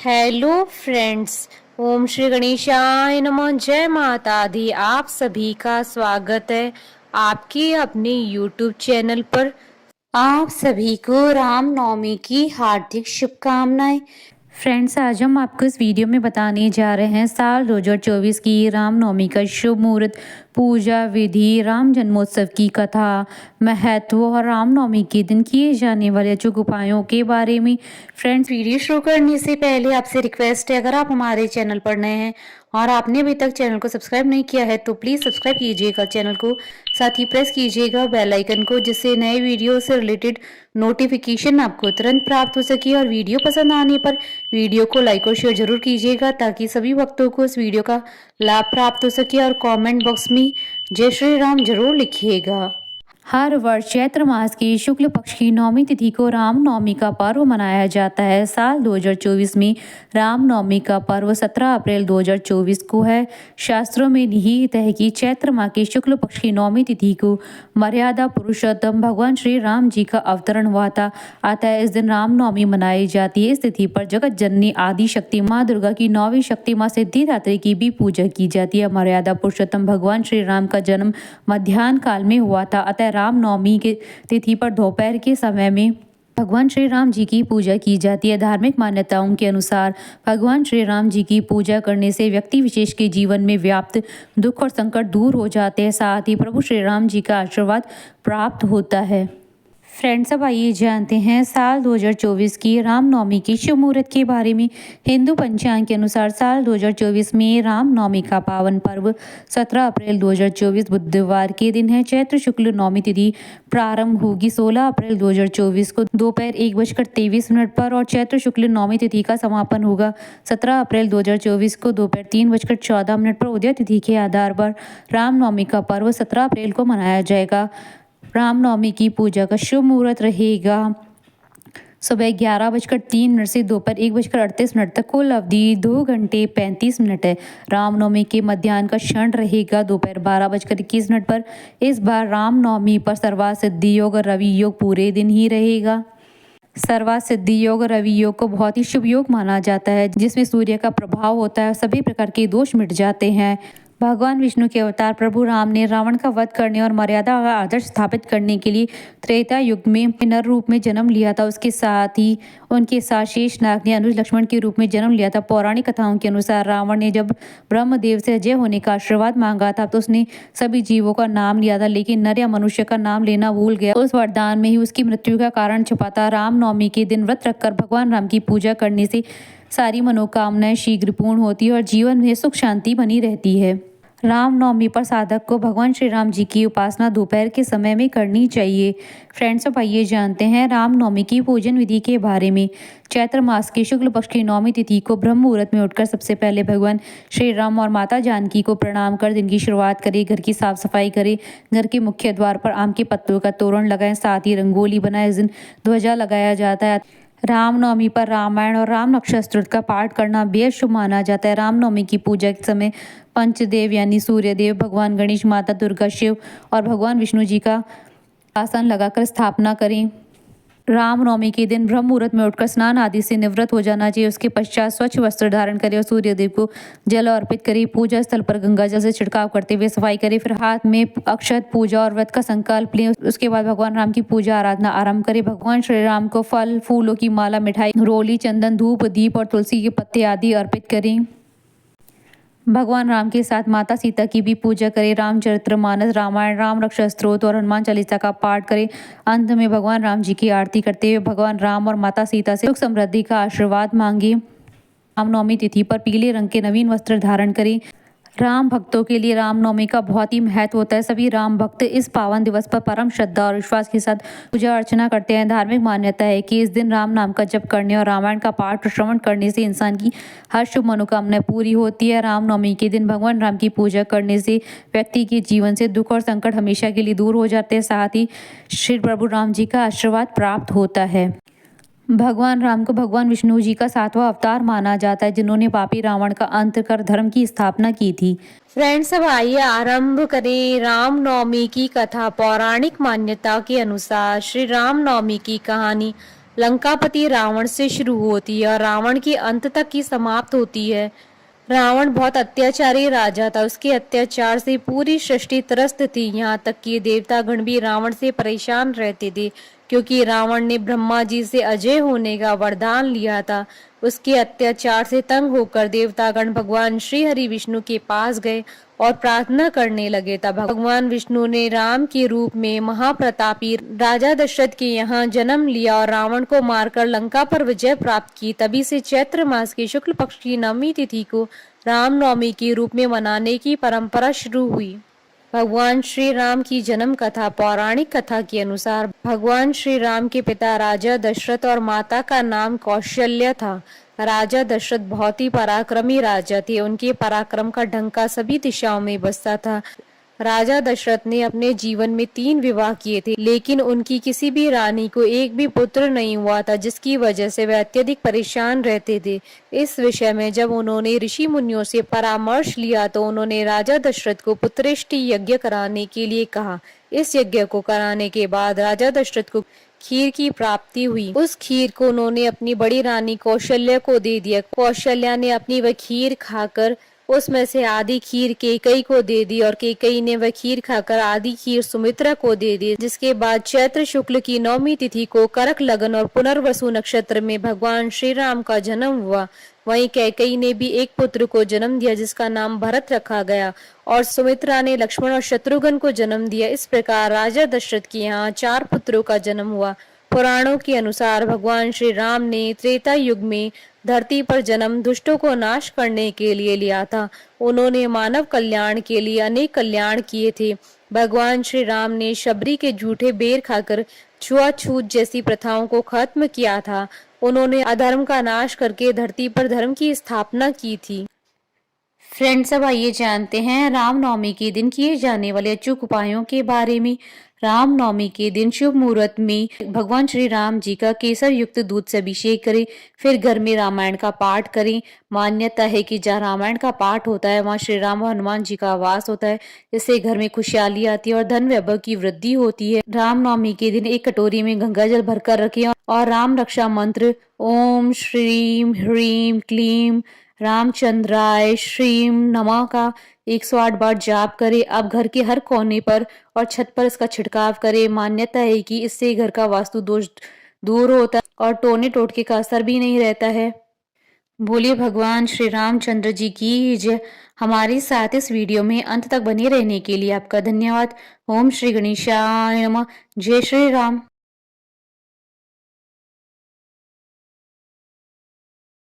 Hello friends, ओम श्री गणेशाय नमः। जय माता दी। आप सभी का स्वागत है आपके अपने यूट्यूब चैनल पर। आप सभी को रामनवमी की हार्दिक शुभकामनाएं। फ्रेंड्स, आज हम आपको इस वीडियो में बताने जा रहे हैं साल 2024 की रामनवमी का शुभ मुहूर्त, पूजा विधि, राम जन्मोत्सव की कथा, महत्व और रामनवमी के दिन किए जाने वाले अचूक उपायों के बारे में। फ्रेंड्स, वीडियो शुरू करने से पहले आपसे रिक्वेस्ट है, अगर आप हमारे चैनल पर नए हैं और आपने अभी तक चैनल को सब्सक्राइब नहीं किया है तो प्लीज़ सब्सक्राइब कीजिएगा चैनल को, साथ ही प्रेस कीजिएगा बेल आइकन को, जिससे नए वीडियो से रिलेटेड नोटिफिकेशन आपको तुरंत प्राप्त हो सके। और वीडियो पसंद आने पर वीडियो को लाइक और शेयर जरूर कीजिएगा ताकि सभी भक्तों को इस वीडियो का लाभ प्राप्त हो सके। और कमेंट बॉक्स में जय श्री राम जरूर लिखिएगा। हर वर्ष चैत्र मास की शुक्ल पक्ष की नवमी तिथि को रामनवमी का पर्व मनाया जाता है। साल 2024 में रामनवमी का पर्व 17 अप्रैल 2024 को है। शास्त्रों में निहित है कि चैत्र माह की शुक्ल पक्ष की नवमी तिथि को मर्यादा पुरुषोत्तम भगवान श्री राम जी का अवतरण हुआ था, अतः इस दिन रामनवमी मनाई जाती है। इस तिथि पर जगत जननी आदि शक्ति माँ दुर्गा की नौवीं शक्ति माँ सिद्धिदात्री की भी पूजा की जाती है। मर्यादा पुरुषोत्तम भगवान श्री राम का जन्म मध्याह्न काल में हुआ था, अतः रामनवमी के तिथि पर दोपहर के समय में भगवान श्री राम जी की पूजा की जाती है। धार्मिक मान्यताओं के अनुसार भगवान श्री राम जी की पूजा करने से व्यक्ति विशेष के जीवन में व्याप्त दुख और संकट दूर हो जाते हैं, साथ ही प्रभु श्री राम जी का आशीर्वाद प्राप्त होता है। फ्रेंड्स, अब आइए जानते हैं साल 2024 की रामनवमी के शुभ मुहूर्त के बारे में। हिंदू पंचांग के अनुसार साल 2024 में रामनवमी का पावन पर्व 17 अप्रैल 2024 बुधवार के दिन है। चैत्र शुक्ल नवमी तिथि प्रारंभ होगी 16 अप्रैल 2024 को दोपहर 1:23 पर और चैत्र शुक्ल नवमी तिथि का समापन होगा 17 अप्रैल 2024 को दोपहर 3:14 पर। उदय तिथि के आधार पर रामनवमी का पर्व 17 अप्रैल को मनाया जाएगा। रामनवमी की पूजा का शुभ मुहूर्त रहेगा सुबह 11:03 से दोपहर 1:38 तक। कुल अवधि 2 घंटे 35 मिनट है। रामनवमी के मध्याह्न का क्षण रहेगा दोपहर 12:21 पर। इस बार रामनवमी पर सर्वा सिद्धि योग और रवि योग पूरे दिन ही रहेगा। सर्वा सिद्धि योग और रवि योग को बहुत ही शुभ योग माना जाता है, जिसमें सूर्य का प्रभाव होता है, सभी प्रकार के दोष मिट जाते हैं। भगवान विष्णु के अवतार प्रभु राम ने रावण का वध करने और मर्यादा का आदर्श स्थापित करने के लिए त्रेता युग में नर रूप में जन्म लिया था। उसके साथ ही उनके साथ शेषनाग ने अनुज लक्ष्मण के रूप में जन्म लिया था। पौराणिक कथाओं के अनुसार रावण ने जब ब्रह्मदेव से अजय होने का आशीर्वाद मांगा था तो उसने सभी जीवों का नाम लिया था, लेकिन नर या मनुष्य का नाम लेना भूल गया। उस वरदान में ही उसकी मृत्यु का कारण छुपा था। रामनवमी के दिन व्रत रखकर भगवान राम की पूजा करने से सारी मनोकामनाएं शीघ्र पूर्ण होती है और जीवन में सुख शांति बनी रहती है। रामनवमी पर साधक को भगवान श्री राम जी की उपासना दोपहर के समय में करनी चाहिए। फ्रेंड्स, अब आइए जानते हैं रामनवमी की पूजन विधि के बारे में। चैत्र मास की शुक्ल पक्ष की नवमी तिथि को ब्रह्म मुहूर्त में उठकर सबसे पहले भगवान श्री राम और माता जानकी को प्रणाम कर दिन की शुरुआत करें। घर की साफ सफाई करें। घर के मुख्य द्वार पर आम के पत्तों का तोरण लगाएं, साथ ही रंगोली बनाएं। इस दिन ध्वजा लगाया जाता है। रामनवमी पर रामायण और राम नक्षत्र का पाठ करना बेहद शुभ माना जाता है। रामनवमी की पूजा के समय पंचदेव यानी सूर्यदेव, भगवान गणेश, माता दुर्गा, शिव और भगवान विष्णु जी का आसन लगाकर स्थापना करें। रामनवमी के दिन ब्रह्म मुहूर्त में उठकर स्नान आदि से निवृत्त हो जाना चाहिए। उसके पश्चात स्वच्छ वस्त्र धारण करें और सूर्यदेव को जल अर्पित करें। पूजा स्थल पर गंगा जल से छिड़काव करते हुए सफाई करें। फिर हाथ में अक्षत, पूजा और व्रत का संकल्प लें। उसके बाद भगवान राम की पूजा आराधना आरंभ करें। भगवान श्री राम को फल, फूलों की माला, मिठाई, रोली, चंदन, धूप, दीप और तुलसी के पत्ते आदि अर्पित करें। भगवान राम के साथ माता सीता की भी पूजा करें। रामचरितमानस, रामायण, राम रक्षा स्तोत्र और हनुमान चालीसा का पाठ करें। अंत में भगवान राम जी की आरती करते हुए भगवान राम और माता सीता से सुख समृद्धि का आशीर्वाद मांगे। रामनवमी तिथि पर पीले रंग के नवीन वस्त्र धारण करें। राम भक्तों के लिए रामनवमी का बहुत ही महत्व होता है। सभी राम भक्त इस पावन दिवस पर परम श्रद्धा और विश्वास के साथ पूजा अर्चना करते हैं। धार्मिक मान्यता है कि इस दिन राम नाम का जप करने और रामायण का पाठ और श्रवण करने से इंसान की हर शुभ मनोकामना पूरी होती है। रामनवमी के दिन भगवान राम की पूजा करने से व्यक्ति के जीवन से दुख और संकट हमेशा के लिए दूर हो जाते हैं, साथ ही श्री प्रभु राम जी का आशीर्वाद प्राप्त होता है। भगवान राम को भगवान विष्णु जी का 7वां अवतार माना जाता है, जिन्होंने पापी रावण का अंत कर धर्म की स्थापना की थी। फ्रेंड्स, अब आइए आरंभ करें रामनवमी की कथा। पौराणिक मान्यता के अनुसार श्री रामनवमी की कहानी लंकापति रावण से शुरू होती है और रावण के अंत तक की समाप्त होती है। रावण बहुत अत्याचारी राजा था। उसके अत्याचार से पूरी सृष्टि त्रस्त थी। यहाँ तक कि देवतागण भी रावण से परेशान रहते थे, क्योंकि रावण ने ब्रह्मा जी से अजय होने का वरदान लिया था। उसके अत्याचार से तंग होकर देवतागण भगवान श्री हरि विष्णु के पास गए और प्रार्थना करने लगे। तब भगवान विष्णु ने राम के रूप में महाप्रतापी राजा दशरथ के यहाँ जन्म लिया और रावण को मारकर लंका पर विजय प्राप्त की। तभी से चैत्र मास की शुक्ल पक्ष की नवमी तिथि को रामनवमी के रूप में मनाने की परंपरा शुरू हुई। भगवान श्री राम की जन्म कथा। पौराणिक कथा के अनुसार भगवान श्री राम के पिता राजा दशरथ और माता का नाम कौशल्या था। राजा दशरथ बहुत ही पराक्रमी राजा थे। उनके पराक्रम का डंका सभी दिशाओं में बजता था। राजा दशरथ ने अपने जीवन में 3 विवाह किए थे, लेकिन उनकी किसी भी रानी को एक भी पुत्र नहीं हुआ था, जिसकी वजह से वे अत्यधिक परेशान रहते थे। इस विषय में जब उन्होंने ऋषि मुनियों से परामर्श लिया तो उन्होंने राजा दशरथ को पुत्रेष्टि यज्ञ कराने के लिए कहा। इस यज्ञ को कराने के बाद राजा दशरथ को खीर की प्राप्ति हुई। उस खीर को उन्होंने अपनी बड़ी रानी कौशल्या को दे दिया। कौशल्या ने अपनी वह खीर खाकर उसमें से आधी खीर केकई को दे दी और केकई ने वह खीर खाकर आधी खीर सुमित्रा को दे दी। जिसके बाद चैत्र शुक्ल की नवमी तिथि को करक लगन और पुनर्वसु नक्षत्र में भगवान श्री राम का जन्म हुआ। वहीं कैकेयी ने भी एक पुत्र को जन्म दिया, जिसका नाम भरत रखा गया, और सुमित्रा ने लक्ष्मण और शत्रुघ्न को जन्म दिया। इस प्रकार राजा दशरथ के यहाँ 4 पुत्रों का जन्म हुआ। पुराणों के अनुसार भगवान श्री राम ने त्रेता युग में धरती पर जन्म दुष्टों को नाश करने के लिए लिया था। उन्होंने मानव कल्याण के लिए अनेक कल्याण किए थे। भगवान श्री राम ने शबरी के जूठे बेर खाकर छुआछूत जैसी प्रथाओं को खत्म किया था। उन्होंने अधर्म का नाश करके धरती पर धर्म की स्थापना की थी। फ्रेंड्स, अब आइए जानते हैं रामनवमी के दिन किए जाने वाले अचूक उपायों के बारे में। रामनवमी के दिन शुभ मुहूर्त में भगवान श्री राम जी का केसर युक्त दूध से अभिषेक करें। फिर घर में रामायण का पाठ करें। मान्यता है कि जहाँ रामायण का पाठ होता है वहाँ श्री राम और हनुमान जी का वास होता है। इससे घर में खुशहाली आती है और धन वैभव की वृद्धि होती है। रामनवमी के दिन एक कटोरी में गंगा जल भरकर रखें और राम रक्षा मंत्र ओम श्रीम ह्रीम क्लीम रामचंद्राय श्रीम नमः का 108 बार जाप करें। अब घर के हर कोने पर और छत पर इसका छिड़काव करें। मान्यता है कि इससे घर का वास्तु दोष दूर होता है और टोने टोटके का असर भी नहीं रहता है। बोलिए भगवान श्री रामचंद्र जी की जय। हमारे साथ इस वीडियो में अंत तक बने रहने के लिए आपका धन्यवाद। ओम श्री गणेशाय नमः। जय श्री राम।